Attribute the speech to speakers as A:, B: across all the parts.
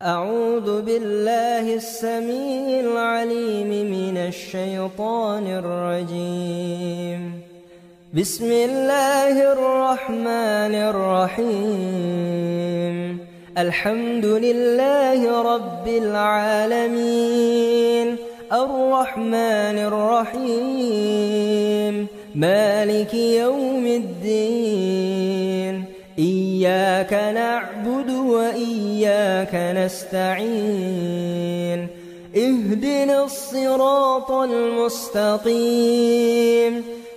A: أعوذ بالله السميع العليم من الشيطان الرجيم. بسم الله الرحمن الرحيم. الحمد لله رب العالمين، الرحمن الرحيم، مالك يوم الدين. إياك نعبد وإياك نستعين. اهدنا الصراط المستقيم،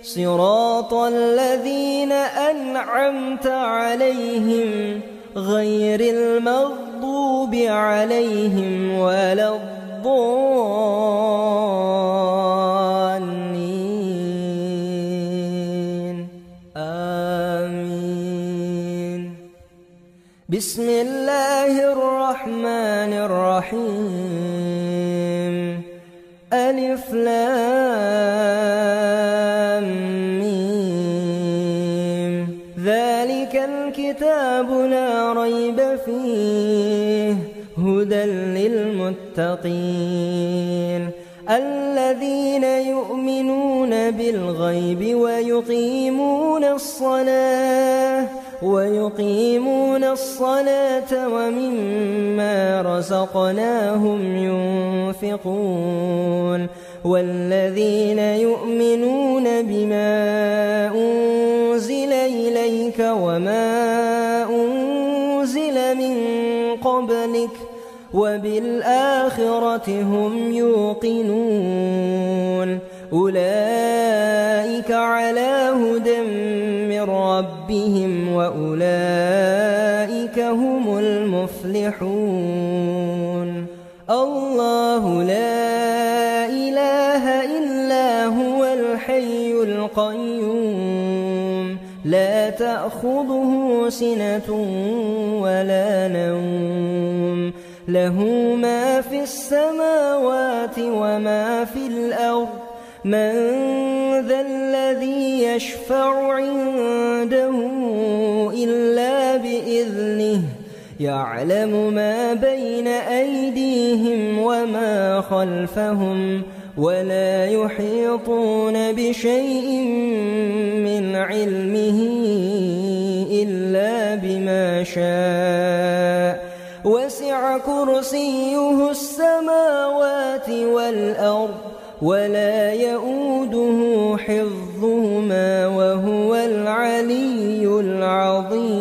A: صراط الذين أنعمت عليهم غير المغضوب عليهم ولا الضالين. آمين. بسم الله الرحمن الرحيم. ألف لام ميم. ذلك الكتاب لا ريب فيه هدى للمتقين الذين يؤمنون بالغيب ويقيمون الصلاة ومما رزقناهم ينفقون والذين يؤمنون بما أنزل إليك وما أنزل من قبلك وبالآخرة هم يوقنون. أولئك على هدى من ربهم وأولئك هم المفلحون. الله لا إله إلا هو الحي القيوم، لا تأخذه سنة ولا نوم، له ما في السماوات وما في الأرض. من ذا الذي يشفع عنده إلا بإذنه، يعلم ما بين أيديهم وما خلفهم ولا يحيطون بشيء من علمه إلا بما شاء. وسع كرسيه السماوات والأرض ولا يؤوده حفظهما وهو العلي العظيم.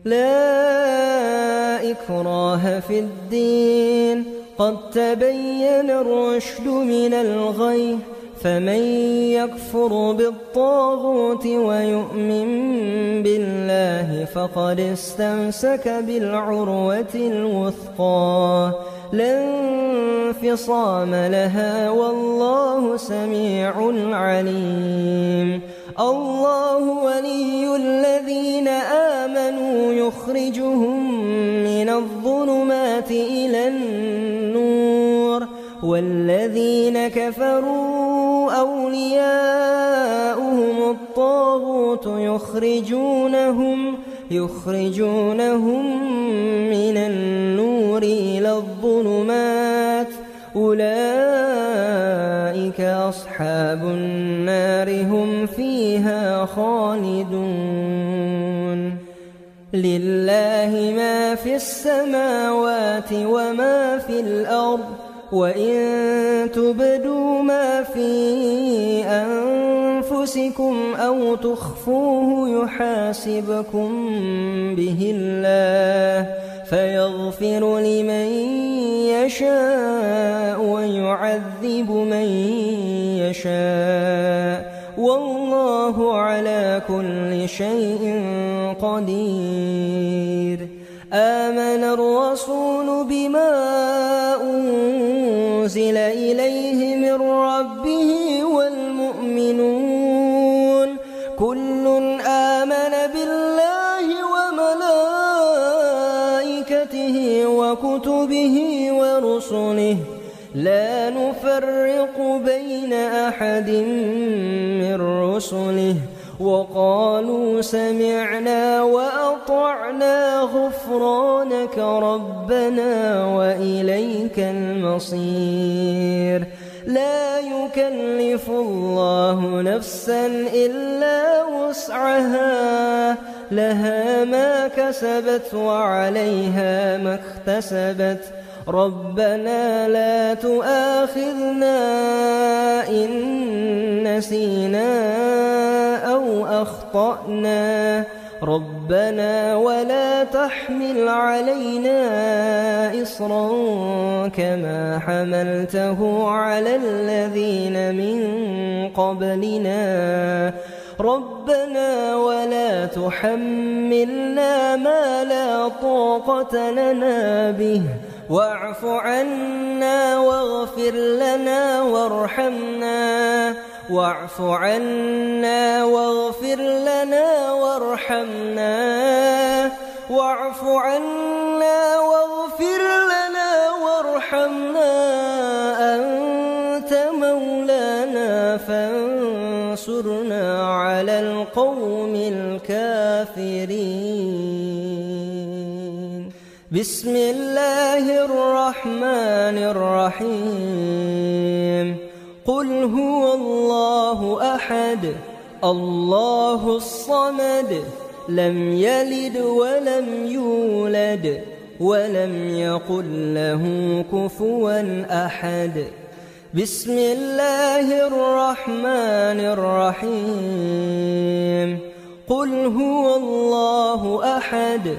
A: لا إكراه في الدين، قد تبين الرشد من الغي، فمن يكفر بالطاغوت ويؤمن بالله فقد استمسك بالعروة الوثقى لا انفصام لها والله سميع عليم. الله ولي الذين آمنوا يخرجهم من الظلمات إلى النور، والذين كفروا أولياؤهم الطاغوت يخرجونهم من النور إلى الظلمات. أولئك أصحاب النار هم فيها خالدون. لله ما في السماوات وما في الأرض، وإن تبدوا ما في أنفسكم أو تخفوه يحاسبكم به الله فيغفر لمن يشاء ويعذب من يشاء، والله على كل شيء قدير. آمن الرسول بما أنزل إليه من ربه والمؤمنون كل آمن بالله وملائكته وكتبه ورسله لا نفرق بين أحد من رسله وقالوا سمعنا وأطعنا غفرانك ربنا وإليك المصير. لا يكلف الله نفسا إلا وسعها، لها ما كسبت وعليها ما اكتسبت. ربنا لا تؤاخذنا إن نسينا أو أخطأنا، ربنا ولا تحمل علينا إصرا كما حملته على الذين من قبلنا، ربنا ولا تحملنا ما لا طاقة لنا به، واعف عنا واغفر لنا وارحمنا، واعف عنا واغفر لنا وارحمنا، واعف عنا واغفر لنا وارحمنا، أنت مولانا فانصرنا على القوم الكافرين. بسم الله الرحمن الرحيم. قل هو الله أحد الله الصمد لم يلد ولم يولد ولم يكن له كفوا أحد. بسم الله الرحمن الرحيم. قل هو الله أحد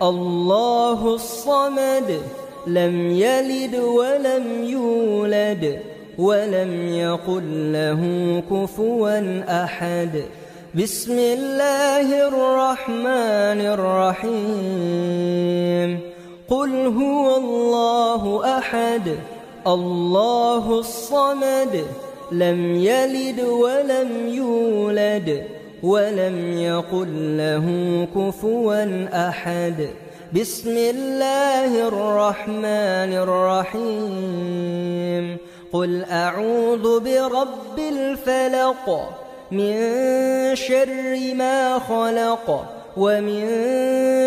A: الله الصمد لم يلد ولم يولد ولم يكن له كفوا أحد. بسم الله الرحمن الرحيم. قل هو الله أحد الله الصمد لم يلد ولم يولد ولم يكن له كفوا أحد. بسم الله الرحمن الرحيم. قل أعوذ برب الفلق من شر ما خلق ومن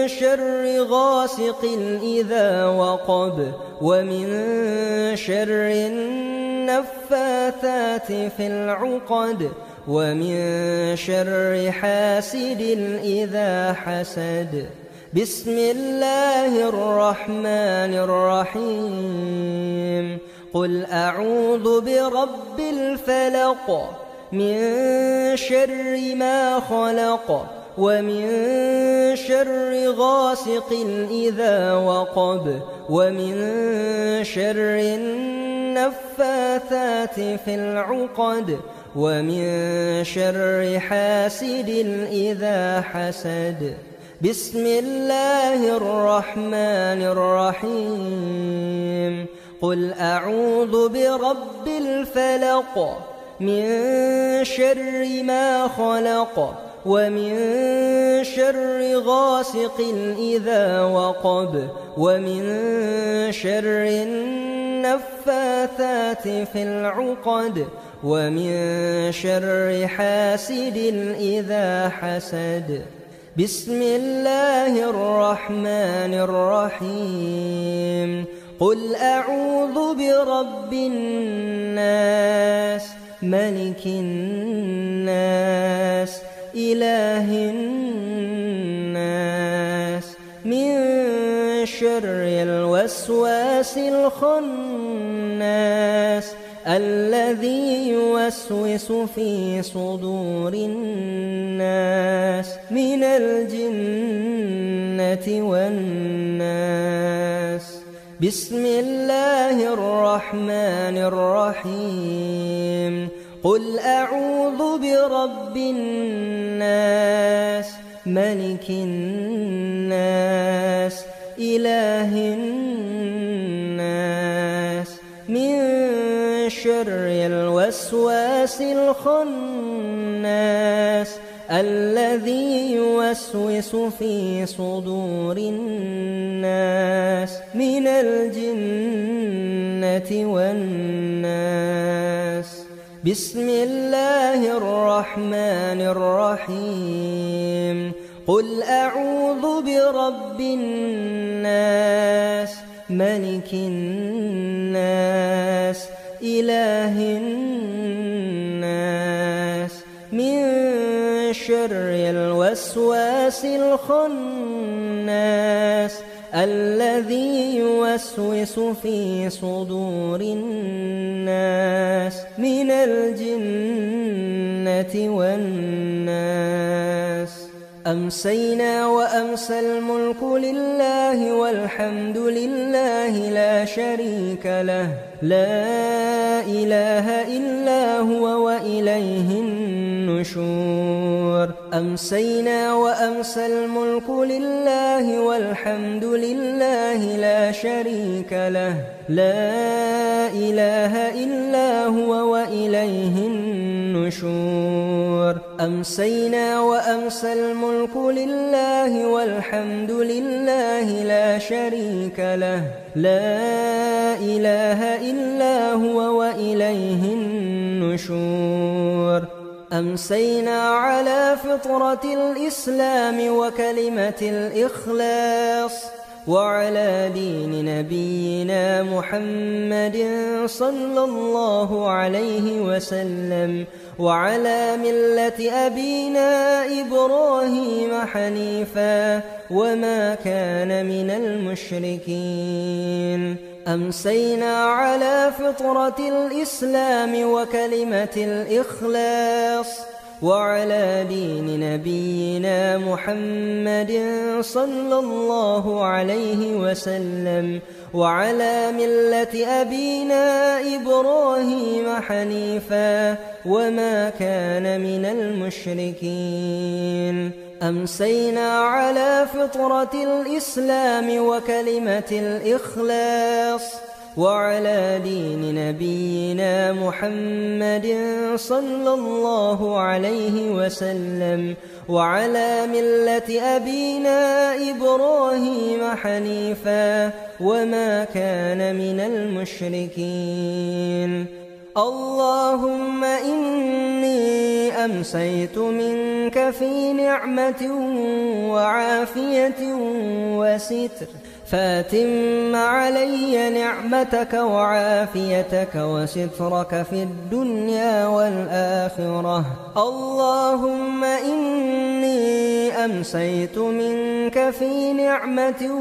A: شر غاسق إذا وقب ومن شر النفاثات في العقد ومن شر حاسد إذا حسد. بسم الله الرحمن الرحيم. قل أعوذ برب الفلق من شر ما خلق ومن شر غاسق إذا وقب ومن شر النفاثات في العقد ومن شر حاسد إذا حسد. بسم الله الرحمن الرحيم. قل أعوذ برب الفلق من شر ما خلق ومن شر غاسق إذا وقب ومن شر النفاثات في العقد ومن شر حاسد إذا حسد. بسم الله الرحمن الرحيم. قل أعوذ برب الناس ملك الناس إله الناس من شر الوسواس الخناس الذي يوسوس في صدور الناس من الجنة والناس. بسم الله الرحمن الرحيم. قل أعوذ برب الناس ملك الناس إله الناس من شر الوسواس الخناس الذي يوسوس في صدور الناس من الجنة والناس. بسم الله الرحمن الرحيم قل أعوذ برب الناس ملك الناس إله الناس من شر الوسواس الخناس الذي يوسوس في صدور الناس من الجنة والناس. أمسينا وأمسى الملك لله والحمد لله لا شريك له لا إله إلا هو وإليه النشور. أمسينا وأمسى الملك لله والحمد لله لا شريك له لا إله إلا هو وإليه النشور. أمسينا وأمسى الملك لله والحمد لله لا شريك له لا إله إلا هو وإليه النشور. أمسينا على فطرة الإسلام وكلمة الإخلاص وعلى دين نبينا محمد صلى الله عليه وسلم وعلى ملة أبينا إبراهيم حنيفا وما كان من المشركين. أمسينا على فطرة الإسلام وكلمة الإخلاص وعلى دين نبينا محمد صلى الله عليه وسلم وعلى ملة أبينا إبراهيم حنيفا وما كان من المشركين. أمسينا على فطرة الإسلام وكلمة الإخلاص وعلى دين نبينا محمد صلى الله عليه وسلم وعلى ملة أبينا إبراهيم حنيفا وما كان من المشركين. اللهم إني أمسيت منك في نعمة وعافية وستر فأتم علي نعمتك وعافيتك وسترك في الدنيا والآخرة. اللهم إني أمسيت منك في نعمة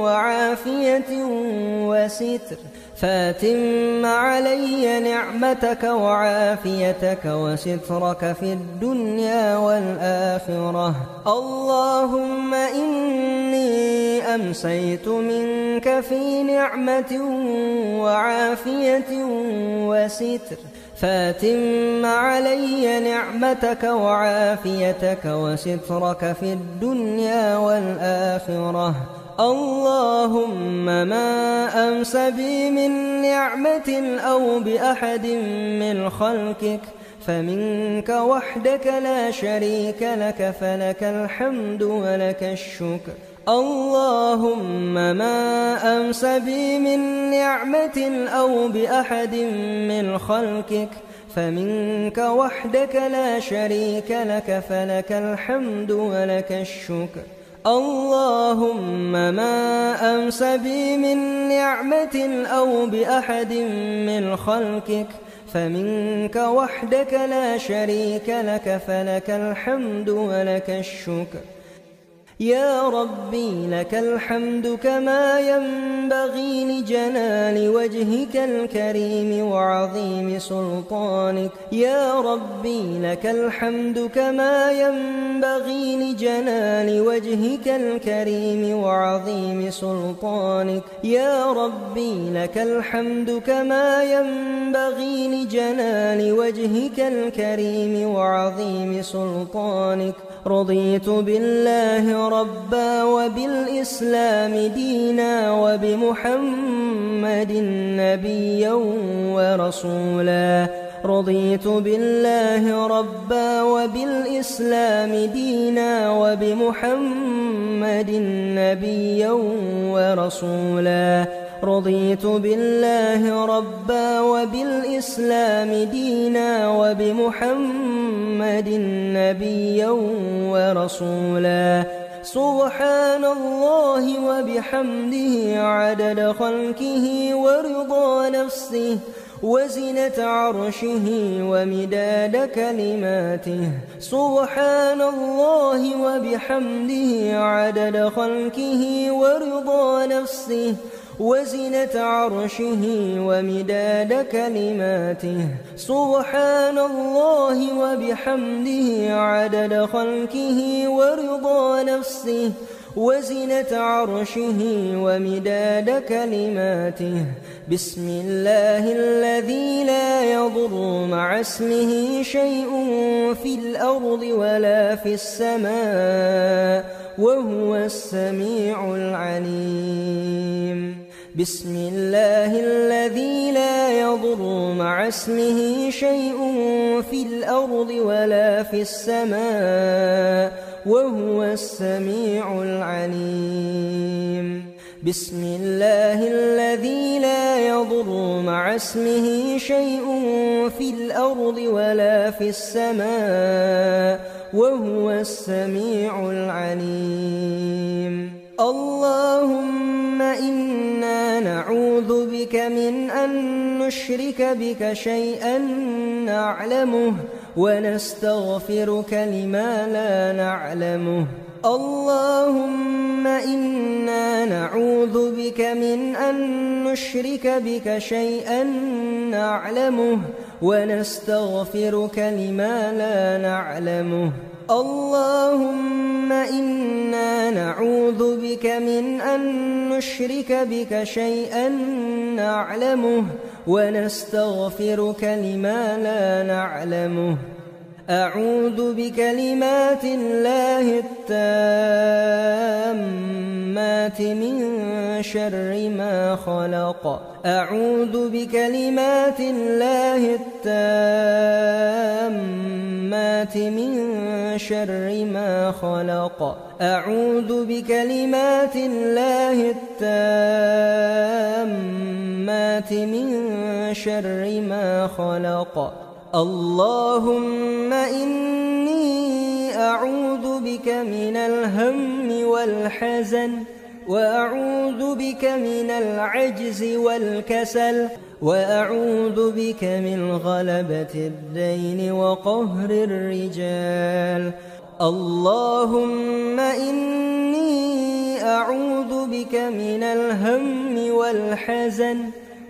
A: وعافية وستر فأتم علي نعمتك وعافيتك وسترك في الدنيا والآخرة. اللهم إني أمسيت منك في نعمة وعافية وستر فأتم علي نعمتك وعافيتك وسترك في الدنيا والآخرة. اللهم ما أمس بي من نعمة أو بأحد من خلقك فمنك وحدك لا شريك لك فلك الحمد ولك الشكر. اللهم ما أمس بي من نعمة أو بأحد من خلقك فمنك وحدك لا شريك لك فلك الحمد ولك الشكر. اللهم ما أمس بي من نعمة أو بأحد من خلقك فمنك وحدك لا شريك لك فلك الحمد ولك الشكر. يا ربي لك الحمد كما ينبغي لجلال وجهك الكريم وعظيم سلطانك. يا ربي لك الحمد كما ينبغي لجلال وجهك الكريم وعظيم سلطانك. يا ربي لك الحمد كما ينبغي لجلال وجهك الكريم وعظيم سلطانك. رضيت بالله ربا وبالإسلام دينا وبمحمد نبيا ورسولا. رضيت بالله ربا وبالإسلام دينا وبمحمد نبيا ورسولا. رضيت بالله ربا وبالإسلام دينا وبمحمد نبيا ورسولا سبحان الله وبحمده عدد خلقه ورضا نفسه وزنة عرشه ومداد كلماته سبحان الله وبحمده عدد خلقه ورضا نفسه وزنة عرشه ومداد كلماته سبحان الله وبحمده عدد خلقه ورضا نفسه وزنة عرشه ومداد كلماته بسم الله الذي لا يضر مع اسمه شيء في الأرض ولا في السماء وهو السميع العليم بسم الله الذي لا يضر مع اسمه شيء في الأرض ولا في السماء وهو السميع العليم بسم الله الذي لا يضر مع اسمه شيء في الأرض ولا في السماء وهو السميع العليم اللهم إنا نعوذ بك من أن نشرك بك شيئا نعلمه ونستغفرك لما لا نعلمه اللهم إنا نعوذ بك من أن نشرك بك شيئا نعلمه ونستغفرك لما لا نعلمه اللهم إنا نعوذ بك من أن نشرك بك شيئا نعلمه ونستغفرك لما لا نعلمه أعوذ بكلمات الله التامات من شر ما خلق أعوذ بكلمات الله التامات من شر ما خلق أعوذ بكلمات الله التامات من شر ما خلق اللهم إني أعوذ بك من الهم والحزن وأعوذ بك من العجز والكسل وأعوذ بك من غلبة الدين وقهر الرجال اللهم إني أعوذ بك من الهم والحزن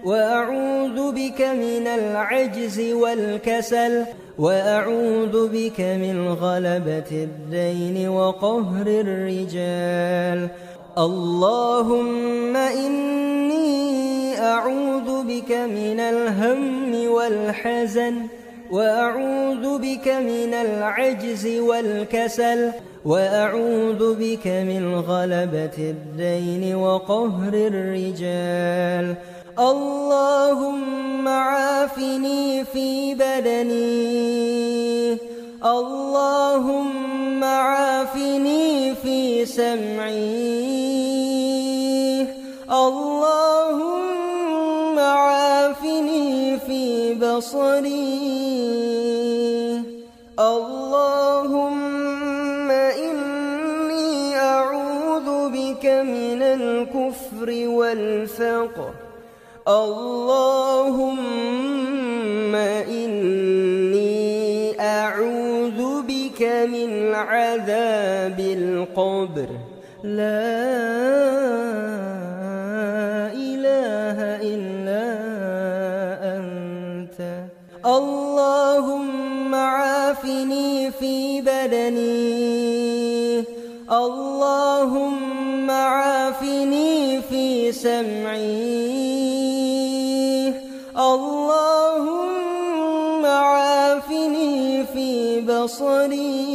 A: وأعوذ بك من العجز والكسل وأعوذ بك من غلبة الدين وقهر الرجال اللهم إني أعوذ بك من الهم والحزن وأعوذ بك من العجز والكسل وأعوذ بك من غلبة الدين وقهر الرجال اللهم عافني في بدني اللهم عافني في سمعي اللهم عافني في بصري اللهم إني أعوذ بك من الكفر والفقر اللهم إني أعوذ بك من عذاب القبر لا إله إلا أنت اللهم عافني في بدني اللهم عافني في سمعي اللهم عافني في بصري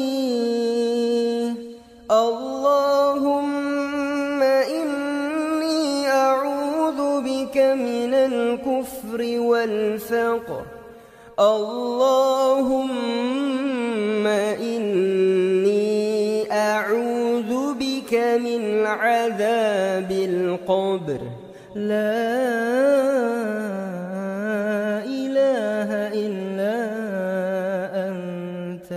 A: اللهم إني أعوذ بك من الكفر والفقر اللهم إني أعوذ بك من عذاب القبر لا إله إلا أنت.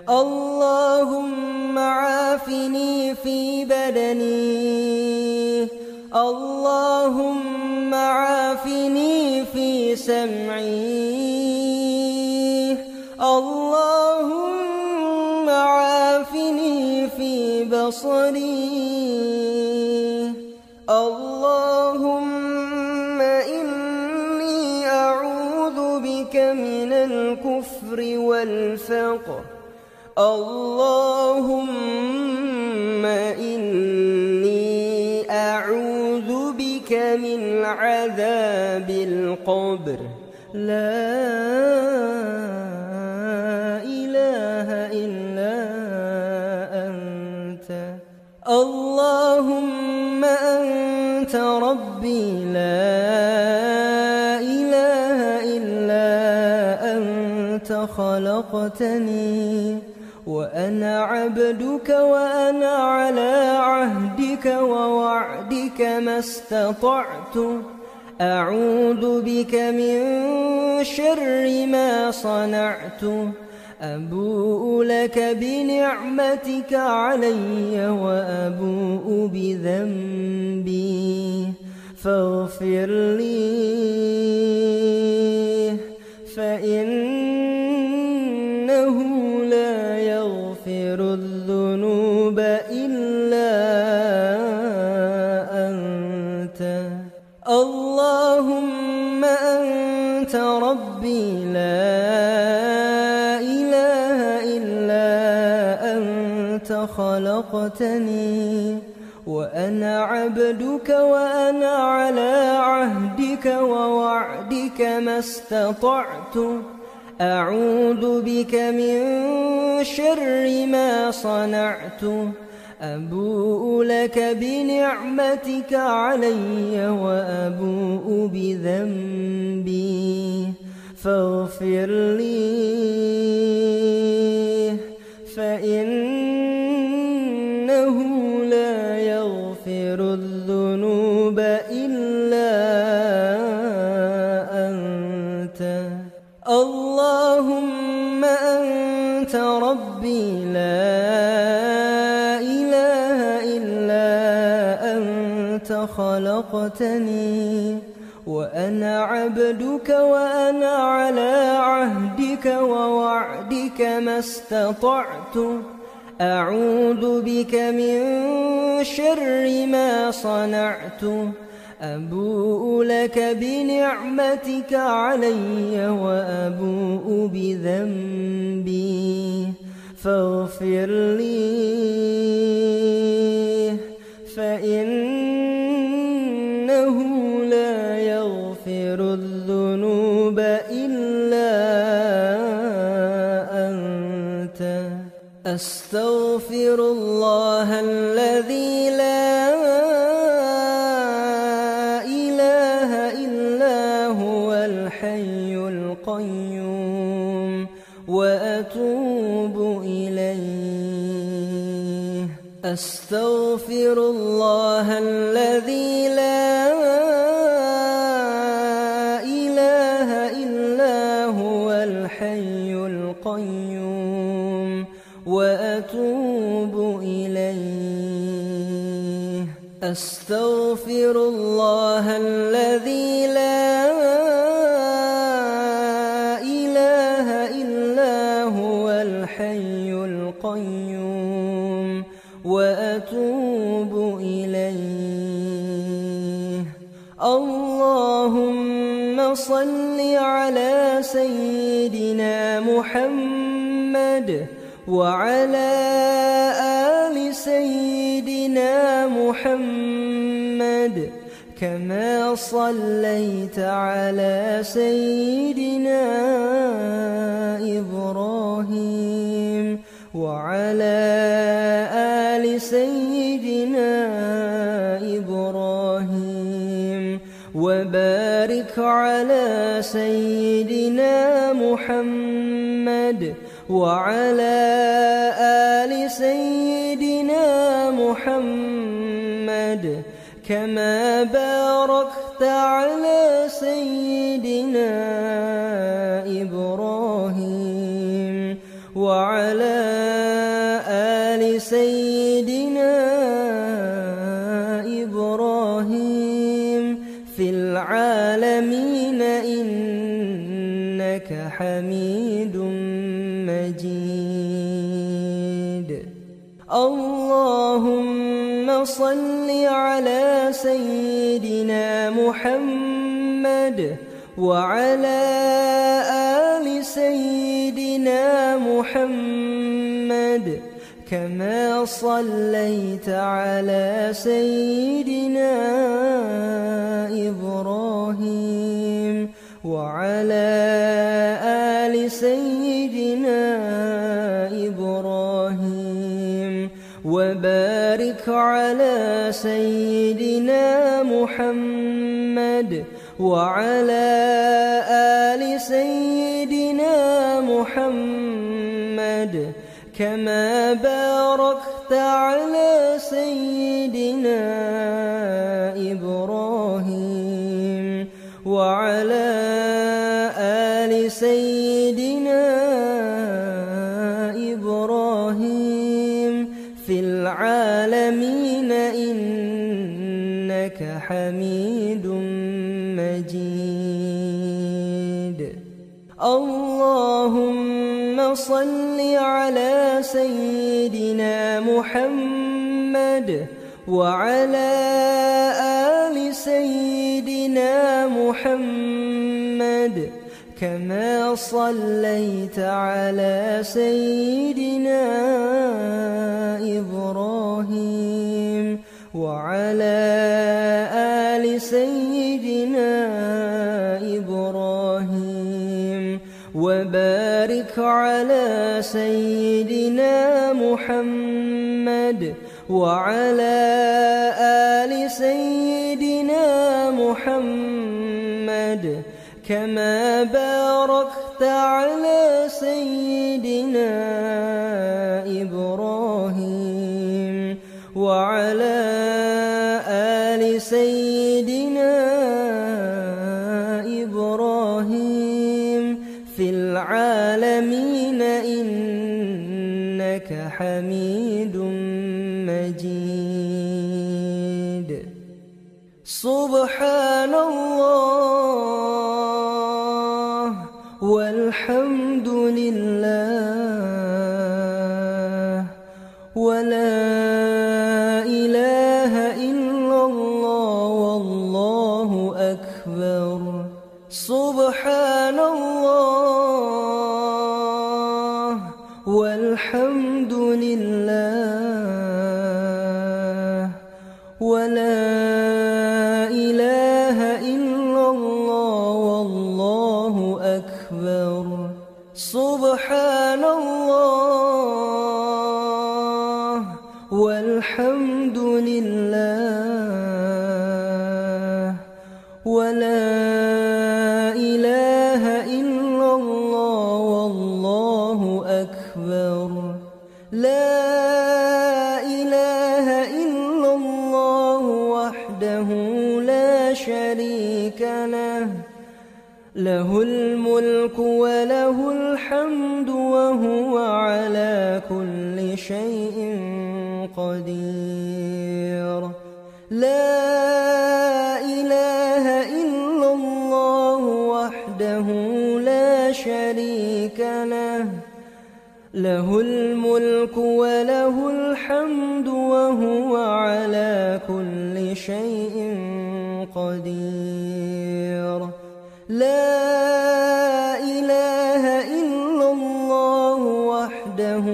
A: اللهم عافني في بدني، اللهم عافني في سمعي، اللهم عافني في بصري. اللهم إني أعوذ بك من الكفر والفقر. اللهم إني أعوذ بك من عذاب القبر. لا إله إلا أنت. اللهم أنت ربي لا إله إلا أنت. خلقتني وأنا عبدك وأنا على عهدك ووعدك ما استطعت. أعوذ بك من شر ما صنعت. أبوء لك بنعمتك علي وأبوء بذنبي فاغفر لي، فإنه لا يغفر الذنوب إلا أنت. اللهم أنت ربي لا إله إلا أنت. خلقتني وأنا عبدك وأنا على عهدك ووعدك ما استطعت. أعوذ بك من شر ما صنعت. أبوء لك بنعمتك علي وأبوء بذنبي فاغفر لي، فإنه لا يغفر الذنوب إلا أنت. اللهم أنت ربي لا إله إلا أنت. خلقتني وأنا عبدك وأنا على عهدك ووعدك ما استطعت. أعوذ بك من شر ما صنعت. أبوء لك بنعمتك علي وأبوء بذنبي فاغفر لي، فإنه لا يغفر الذنوب إلا أنت. أستغفر الله الذي لا إله إلا هو الحي القيوم وأتوب إليه. أستغفر الله الذي لا إله إلا هو الحي القيوم وأتوب إليه. أستغفر الله الذي لا إله إلا هو الحي القيوم وأتوب إليه. اللهم صل على سيدنا محمد وعلى آل سيدنا محمد كما صليت على سيدنا إبراهيم وعلى آل سيدنا إبراهيم وبارك على سيدنا محمد وعلى آل سيدنا محمد كما باركت على سيدنا إبراهيم وعلى آل سيدنا إبراهيم في العالمين إنك حميد مجيد. اللهم صل على سيدنا محمد وعلى آل سيدنا محمد كما صليت على سيدنا إبراهيم وعلى آل سيدنا إبراهيم وبارك على سيدنا محمد وعلى آل سيدنا محمد كما باركت على سيدنا إبراهيم وعلى آل سيدنا إبراهيم في العالمين إنك حميد مجيد. اللهم صل على سيدنا محمد وعلى آل سيدنا محمد كما صليت على سيدنا إبراهيم وعلى آل سيدنا إبراهيم وبارك على سيدنا محمد وعلى آل سيدنا محمد كما باركت على سيدنا إبراهيم وعلى آل سيدنا إبراهيم في العالمين إنك حميد مجيد. سبحان الله والحمد لله ولا إله إلا الله والله أكبر. سبحان الله والحمد لله ولا إله إلا الله والله أكبر. سبحان الله والحمد لله ولا إله إلا الله والله أكبر. لا إله إلا الله وحده لا شريك له له الملك وله الحمد وهو على كل شيء قدير. لا إله إلا الله وحده لا شريك له له الملك وله الحمد وهو على كل شيء قدير. لا إله إلا الله وحده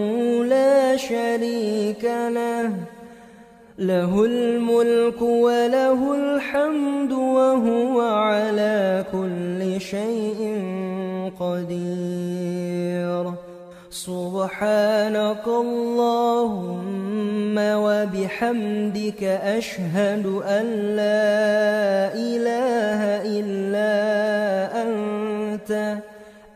A: لا شريك له له الملك وله الحمد وهو على كل شيء قدير. سبحانك اللهم وبحمدك أشهد أن لا إله إلا أنت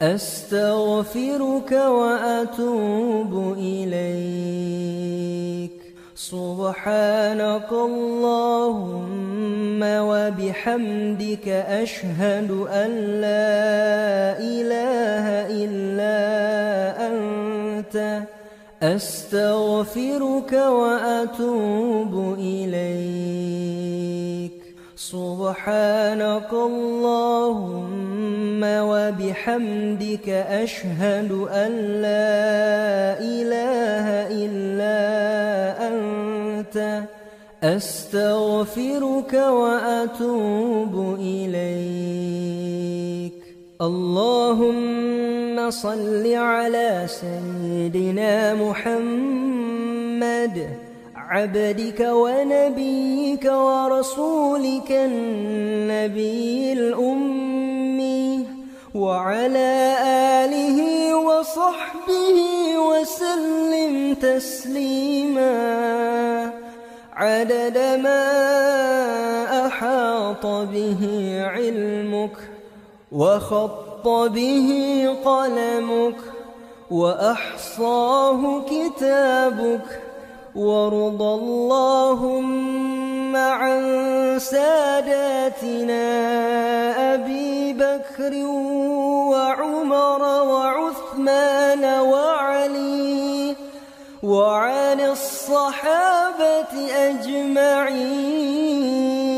A: أستغفرك وأتوب إليك. سبحانك اللهم وبحمدك أشهد أن لا إله إلا أنت أستغفرك وأتوب إليك سبحانك اللهم وبحمدك أشهد أن لا إله إلا أنت أستغفرك وأتوب إليك اللهم صل على سيدنا محمد عبدك ونبيك ورسولك النبي الأمي وعلى آله وصحبه وسلم تسليما عدد ما أحاط به علمك وخط به قلمك وأحصاه كتابك وارض اللهم عن ساداتنا أبي بكر وعمر وعثمان وعلي وعن الصحابة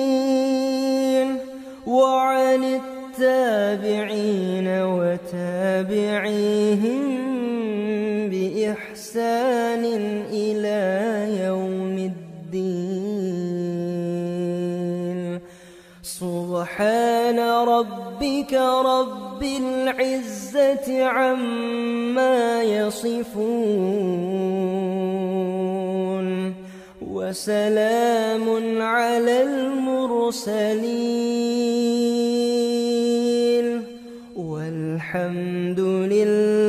A: أجمعين وعن التابعين وتابعيهم بإحسان إلى يوم الدين سبحان ربك رب العزة عما يصفون وسلام على المرسلين والحمد لله